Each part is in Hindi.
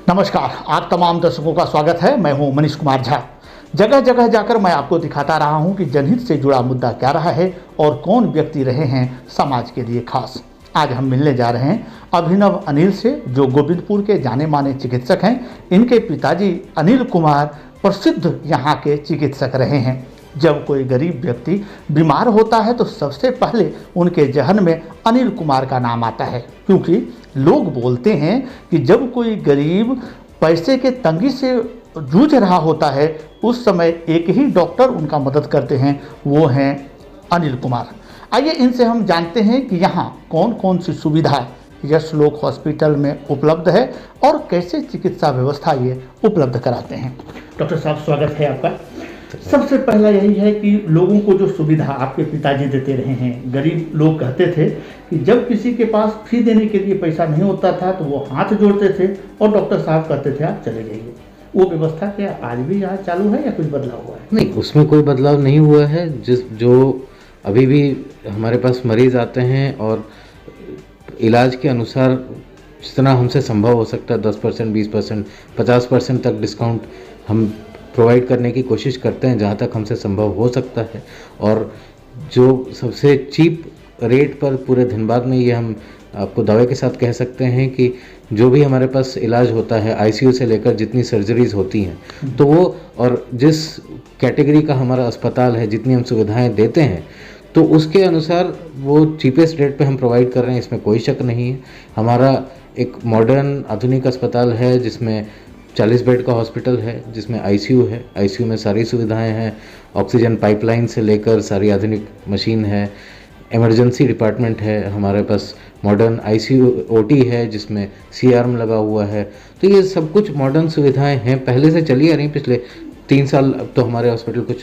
नमस्कार, आप तमाम दर्शकों का स्वागत है। मैं हूं मनीष कुमार झा। जगह जगह जाकर मैं आपको दिखाता रहा हूं कि जनहित से जुड़ा मुद्दा क्या रहा है और कौन व्यक्ति रहे हैं समाज के लिए खास। आज हम मिलने जा रहे हैं अभिनव अनिल से, जो गोविंदपुर के जाने माने चिकित्सक हैं। इनके पिताजी अनिल कुमार प्रसिद्ध यहाँ के चिकित्सक रहे हैं। जब कोई गरीब व्यक्ति बीमार होता है तो सबसे पहले उनके जहन में अनिल कुमार का नाम आता है, क्योंकि लोग बोलते हैं कि जब कोई गरीब पैसे के तंगी से जूझ रहा होता है उस समय एक ही डॉक्टर उनका मदद करते हैं, वो हैं अनिल कुमार। आइए इनसे हम जानते हैं कि यहाँ कौन कौन सी सुविधा यशलोक हॉस्पिटल में उपलब्ध है और कैसे चिकित्सा व्यवस्था ये उपलब्ध कराते हैं। डॉक्टर साहब, स्वागत है आपका। सबसे पहला यही है कि लोगों को जो सुविधा आपके पिताजी देते रहे हैं, गरीब लोग कहते थे कि जब किसी के पास फी देने के लिए पैसा नहीं होता था तो वो हाथ जोड़ते थे और डॉक्टर साहब कहते थे आप चले जाइए। वो व्यवस्था क्या आज भी यहाँ चालू है या कुछ बदलाव हुआ है? नहीं, उसमें कोई बदलाव नहीं हुआ है। जो अभी भी हमारे पास मरीज आते हैं और इलाज के अनुसार जितना हमसे संभव हो सकता है 10%, 20%, 50% तक डिस्काउंट हम प्रोवाइड करने की कोशिश करते हैं, जहाँ तक हमसे संभव हो सकता है। और जो सबसे चीप रेट पर पूरे धनबाद में, ये हम आपको दावे के साथ कह सकते हैं कि जो भी हमारे पास इलाज होता है, आईसीयू से लेकर जितनी सर्जरीज होती हैं, तो वो और जिस कैटेगरी का हमारा अस्पताल है, जितनी हम सुविधाएं देते हैं, तो उसके अनुसार वो चीपेस्ट रेट पे हम प्रोवाइड कर रहे हैं, इसमें कोई शक नहीं है। हमारा एक मॉडर्न आधुनिक अस्पताल है जिसमें 40 बेड का हॉस्पिटल है, जिसमें आईसीयू है। आईसीयू में सारी सुविधाएं हैं, ऑक्सीजन पाइपलाइन से लेकर सारी आधुनिक मशीन है, इमरजेंसी डिपार्टमेंट है, हमारे पास मॉडर्न आईसीयू ओटी है जिसमें सीआरएम लगा हुआ है। तो ये सब कुछ मॉडर्न सुविधाएं हैं, पहले से चली आ रही। पिछले 3 साल अब तो हमारे हॉस्पिटल को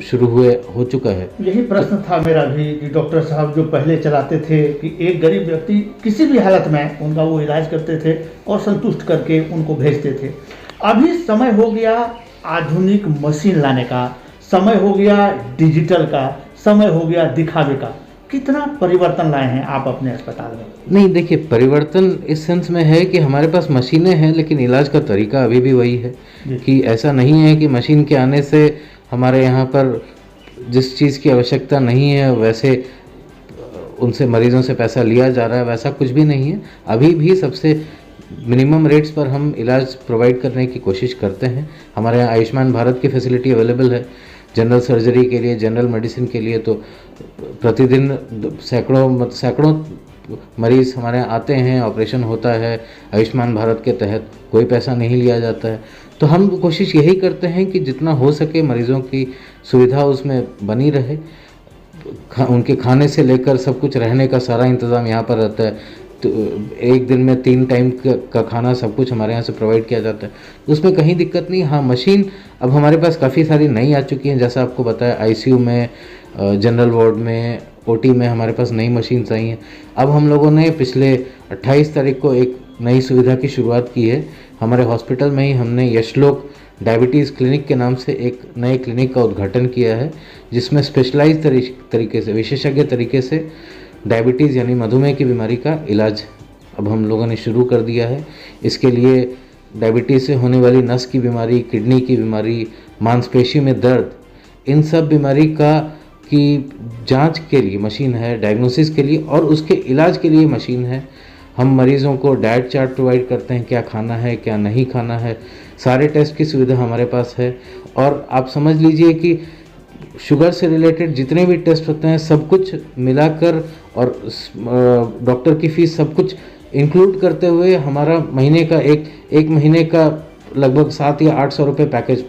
शुरू हो चुका है। यही प्रश्न था मेरा भी कि डॉक्टर साहब जो पहले चलाते थे कि एक गरीब व्यक्ति किसी भी हालत में उनका वो इलाज करते थे और संतुष्ट करके उनको भेजते थे। अभी समय हो गया आधुनिक मशीन लाने का, समय हो गया डिजिटल का, समय हो गया दिखावे का। कितना परिवर्तन लाए हैं आप अपने अस्पताल में? नहीं, देखिए, परिवर्तन इस सेंस में है कि हमारे पास मशीनें हैं, लेकिन इलाज का तरीका अभी भी वही है कि ऐसा नहीं है कि मशीन के आने से हमारे यहाँ पर जिस चीज़ की आवश्यकता नहीं है वैसे उनसे मरीजों से पैसा लिया जा रहा है, वैसा कुछ भी नहीं है। अभी भी सबसे मिनिमम रेट्स पर हम इलाज प्रोवाइड करने की कोशिश करते हैं। हमारे यहाँ आयुष्मान भारत की फैसिलिटी अवेलेबल है जनरल सर्जरी के लिए, जनरल मेडिसिन के लिए। तो प्रतिदिन सैकड़ों मरीज़ हमारे यहाँ आते हैं, ऑपरेशन होता है, आयुष्मान भारत के तहत कोई पैसा नहीं लिया जाता है। तो हम कोशिश यही करते हैं कि जितना हो सके मरीज़ों की सुविधा उसमें बनी रहे। उनके खाने से लेकर सब कुछ, रहने का सारा इंतज़ाम यहाँ पर रहता है। तो एक दिन में 3 टाइम का खाना सब कुछ हमारे यहाँ से प्रोवाइड किया जाता है, उसमें कहीं दिक्कत नहीं। हाँ, मशीन अब हमारे पास काफ़ी सारी नई आ चुकी हैं, जैसा आपको बताया आईसीयू में, जनरल वार्ड में, ओटी में हमारे पास नई मशीन्स आई हैं। अब हम लोगों ने पिछले 28 तारीख को एक नई सुविधा की शुरुआत की है। हमारे हॉस्पिटल में ही हमने यशलोक डायबिटीज़ क्लिनिक के नाम से एक नए क्लिनिक का उद्घाटन किया है, जिसमें स्पेशलाइज तरीके से, विशेषज्ञ तरीके से डायबिटीज़ यानी मधुमेह की बीमारी का इलाज अब हम लोगों ने शुरू कर दिया है। इसके लिए डायबिटीज़ से होने वाली नस की बीमारी, किडनी की बीमारी, मांसपेशी में दर्द, इन सब बीमारी की जांच के लिए मशीन है, डायग्नोसिस के लिए और उसके इलाज के लिए मशीन है। हम मरीज़ों को डाइट चार्ट प्रोवाइड करते हैं, क्या खाना है क्या नहीं खाना है, सारे टेस्ट की सुविधा हमारे पास है। और आप समझ लीजिए कि शुगर से रिलेटेड जितने भी टेस्ट होते हैं सब कुछ मिलाकर और डॉक्टर की फीस सब कुछ इंक्लूड करते हुए हमारा महीने का एक महीने का लगभग 700 या 800 रुपये पैकेज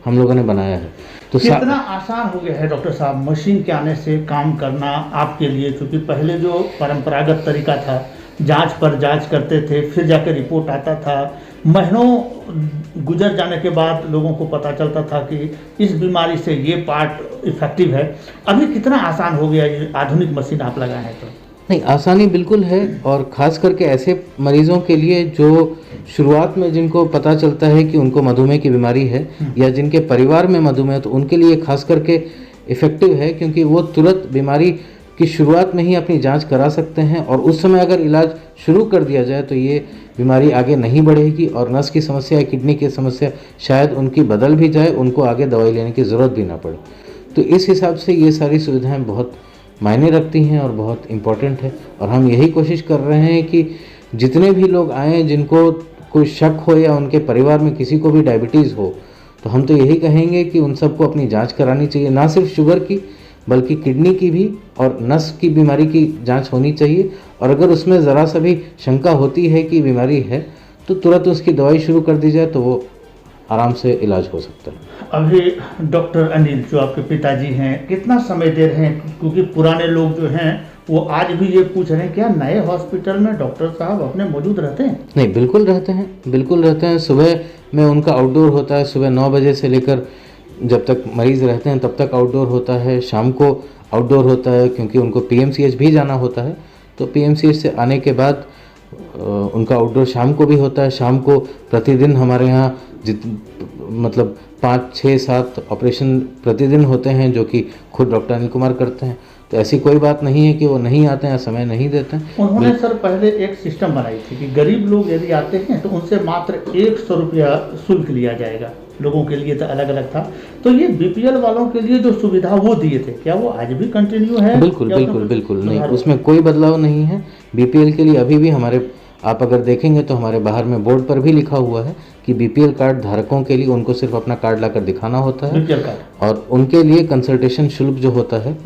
हम लोगों ने बनाया है। तो कितना आसान हो गया है डॉक्टर साहब मशीन के आने से काम करना आपके लिए? क्योंकि पहले जो परंपरागत तरीका था, जांच पर जांच करते थे, फिर जाकर रिपोर्ट आता था, महीनों गुजर जाने के बाद लोगों को पता चलता था कि इस बीमारी से ये पार्ट इफेक्टिव है। अभी कितना आसान हो गया ये आधुनिक मशीन आप लगाए हैं? तो नहीं, आसानी बिल्कुल है, और ख़ास करके ऐसे मरीज़ों के लिए जो शुरुआत में जिनको पता चलता है कि उनको मधुमेह की बीमारी है या जिनके परिवार में मधुमेह, तो उनके लिए खास करके इफ़ेक्टिव है, क्योंकि वो तुरंत बीमारी की शुरुआत में ही अपनी जांच करा सकते हैं और उस समय अगर इलाज शुरू कर दिया जाए तो ये बीमारी आगे नहीं बढ़ेगी और नस की समस्या या किडनी की समस्या शायद उनकी बदल भी जाए, उनको आगे दवाई लेने की ज़रूरत भी ना पड़े। तो इस हिसाब से ये सारी सुविधाएं बहुत मायने रखती हैं और बहुत इम्पोर्टेंट है। और हम यही कोशिश कर रहे हैं कि जितने भी लोग आएँ जिनको कोई शक हो या उनके परिवार में किसी को भी डायबिटीज़ हो, तो हम तो यही कहेंगे कि उन सबको अपनी जांच करानी चाहिए, ना सिर्फ शुगर की बल्कि किडनी की भी और नस की बीमारी की जांच होनी चाहिए। और अगर उसमें ज़रा सा भी शंका होती है कि बीमारी है तो तुरंत उसकी दवाई शुरू कर दी जाए तो वो आराम से इलाज हो सकता है। अभी डॉक्टर अनिल जो आपके पिताजी हैं कितना समय दे रहे हैं, क्योंकि पुराने लोग जो हैं वो आज भी ये पूछ रहे हैं क्या नए हॉस्पिटल में डॉक्टर साहब अपने मौजूद रहते हैं? नहीं, बिल्कुल रहते हैं, बिल्कुल रहते हैं। सुबह में उनका आउटडोर होता है, सुबह 9 बजे से लेकर जब तक मरीज़ रहते हैं तब तक आउटडोर होता है। शाम को आउटडोर होता है क्योंकि उनको पीएमसीएच भी जाना होता है, तो पीएमसीएच से आने के बाद उनका आउटडोर शाम को भी होता है। शाम को प्रतिदिन हमारे यहाँ मतलब 5, 6, 7 ऑपरेशन प्रतिदिन होते हैं जो कि खुद डॉक्टर अनिल कुमार करते हैं। तो ऐसी कोई बात नहीं है कि वो नहीं आते हैं या समय नहीं देते हैं। उन्होंने सर पहले एक सिस्टम बनाई थी कि गरीब लोग यदि आते हैं तो उनसे मात्र 100 रुपया शुल्क लिया जाएगा, लोगों के लिए तो अलग अलग था। तो ये बीपीएल वालों के लिए जो सुविधा वो दिए थे, क्या वो आज भी कंटिन्यू है? बिल्कुल बिल्कुल बिल्कुल नहीं, उसमें कोई बदलाव नहीं है। बीपीएल के लिए अभी भी हमारे, आप अगर देखेंगे तो हमारे बाहर में बोर्ड पर भी लिखा हुआ है कि बीपीएल कार्ड धारकों के लिए उनको सिर्फ अपना कार्ड लाकर दिखाना होता है बीपीएल कार्ड, और उनके लिए कंसल्टेशन शुल्क जो होता है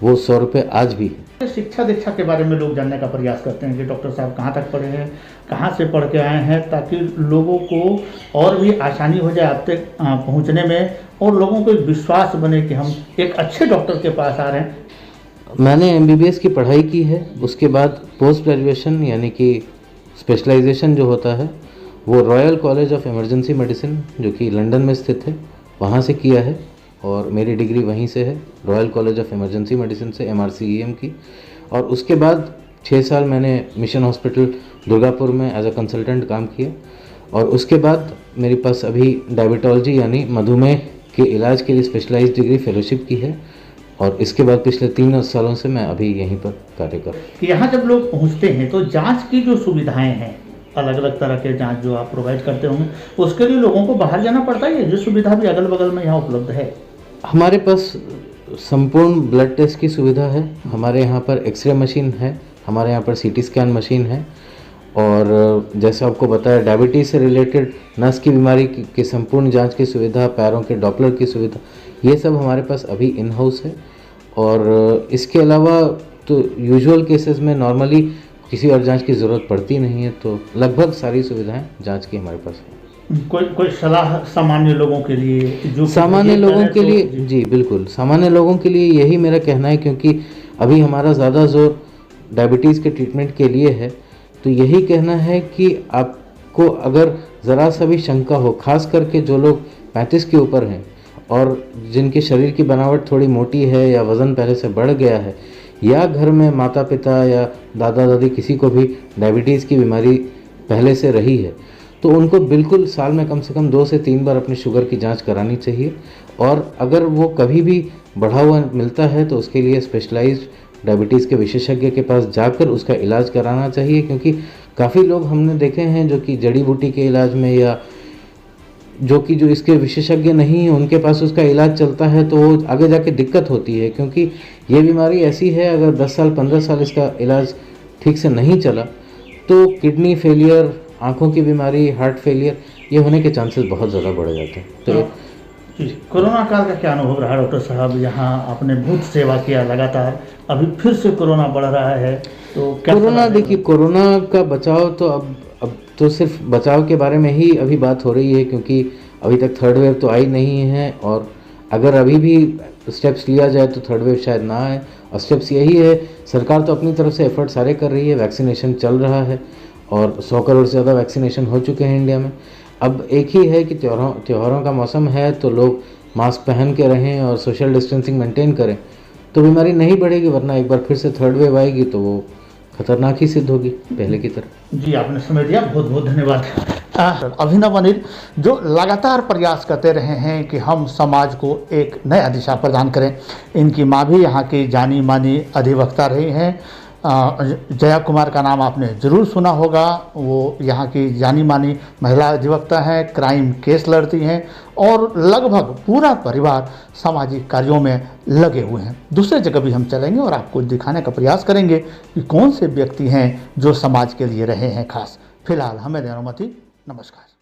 वो 100 रुपये आज भी है। शिक्षा दीक्षा के बारे में लोग जानने का प्रयास करते हैं कि डॉक्टर साहब कहाँ तक पढ़े हैं, कहाँ से पढ़ के आए हैं, ताकि लोगों को और भी आसानी हो जाए आप तक पहुँचने में और लोगों को एक विश्वास बने कि हम एक अच्छे डॉक्टर के पास आ रहे हैं। मैंने एमबीबीएस की पढ़ाई की है, उसके बाद पोस्ट ग्रेजुएशन यानी कि स्पेशलाइजेशन जो होता है वो royal college of emergency medicine जो कि लंदन में स्थित है वहाँ से किया है और मेरी डिग्री वहीं से है, royal college of emergency medicine से MRCEM की। और उसके बाद 6 साल मैंने मिशन हॉस्पिटल दुर्गापुर में एज अ कंसल्टेंट काम किया और उसके बाद मेरे पास अभी डायबिटोलॉजी यानी मधुमेह के इलाज के लिए स्पेशलाइज्ड डिग्री फेलोशिप की है और इसके बाद पिछले 3 सालों से मैं अभी यहीं पर कार्य कर रहा हूँ। यहाँ जब लोग पहुँचते हैं तो जाँच की जो सुविधाएँ हैं, अलग अलग तरह के जांच जो आप प्रोवाइड करते होंगे, उसके लिए लोगों को बाहर जाना पड़ता है, जो सुविधा भी अगल बगल में यहाँ उपलब्ध है? हमारे पास संपूर्ण ब्लड टेस्ट की सुविधा है, हमारे यहाँ पर एक्सरे मशीन है, हमारे यहाँ पर CT स्कैन मशीन है और जैसे आपको बताया डायबिटीज़ से रिलेटेड नस की बीमारी की संपूर्ण जांच की सुविधा, पैरों के डॉपलर की सुविधा, ये सब हमारे पास अभी इन हाउस है। और इसके अलावा तो यूजुअल केसेस में नॉर्मली किसी और जांच की ज़रूरत पड़ती नहीं है, तो लगभग सारी सुविधाएं जांच की हमारे पास है। कोई सलाह सामान्य लोगों के लिए, जो सामान्य लोगों के लिए, जी बिल्कुल, सामान्य लोगों के लिए यही मेरा कहना है, क्योंकि अभी हमारा ज़्यादा जोर डायबिटीज़ के ट्रीटमेंट के लिए है, तो यही कहना है कि आपको अगर ज़रा सा भी शंका हो, खास करके जो लोग 35 के ऊपर हैं और जिनके शरीर की बनावट थोड़ी मोटी है या वज़न पहले से बढ़ गया है, या घर में माता पिता या दादा दादी किसी को भी डायबिटीज़ की बीमारी पहले से रही है, तो उनको बिल्कुल साल में कम से कम 2 से 3 बार अपनी शुगर की जांच करानी चाहिए। और अगर वो कभी भी बढ़ा हुआ मिलता है तो उसके लिए स्पेशलाइज्ड डायबिटीज़ के विशेषज्ञ के पास जाकर उसका इलाज कराना चाहिए, क्योंकि काफ़ी लोग हमने देखे हैं जो कि जड़ी बूटी के इलाज में या जो इसके विशेषज्ञ नहीं हैं उनके पास उसका इलाज चलता है तो वो आगे जाके दिक्कत होती है, क्योंकि ये बीमारी ऐसी है अगर 10 साल 15 साल इसका इलाज ठीक से नहीं चला तो किडनी फेलियर, आँखों की बीमारी, हार्ट फेलियर, ये होने के चांसेस बहुत ज़्यादा बढ़ जाते हैं। तो कोरोना काल का क्या अनुभव रहा डॉक्टर साहब? यहाँ आपने बहुत सेवा किया लगातार, अभी फिर से कोरोना बढ़ रहा है, तो क्या कोरोना, देखिए कोरोना का बचाव तो अब तो सिर्फ बचाव के बारे में ही अभी बात हो रही है, क्योंकि अभी तक 3rd वेव तो आई नहीं है और अगर अभी भी स्टेप्स लिया जाए तो 3rd वेव शायद ना आए। और स्टेप्स यही है, सरकार तो अपनी तरफ से एफर्ट सारे कर रही है, वैक्सीनेशन चल रहा है और 100 करोड़ से ज़्यादा वैक्सीनेशन हो चुके हैं इंडिया में। अब एक ही है कि त्योहारों का मौसम है तो लोग मास्क पहन के रहें और सोशल डिस्टेंसिंग मेंटेन करें तो बीमारी नहीं बढ़ेगी, वरना एक बार फिर से 3rd वेव आएगी तो वो खतरनाक ही सिद्ध होगी पहले की तरह। जी, आपने समय दिया, बहुत बहुत धन्यवाद। अभिनव अनिल जो लगातार प्रयास करते रहे हैं कि हम समाज को एक नया दिशा प्रदान करें, इनकी माँ भी यहाँ की जानी मानी अधिवक्ता रही हैं, जया कुमार का नाम आपने ज़रूर सुना होगा। वो यहाँ की जानी मानी महिला अधिवक्ता हैं, क्राइम केस लड़ती हैं और लगभग पूरा परिवार सामाजिक कार्यों में लगे हुए हैं। दूसरे जगह भी हम चलेंगे और आपको दिखाने का प्रयास करेंगे कि कौन से व्यक्ति हैं जो समाज के लिए रहे हैं खास। फिलहाल हमें अनुमति, नमस्कार।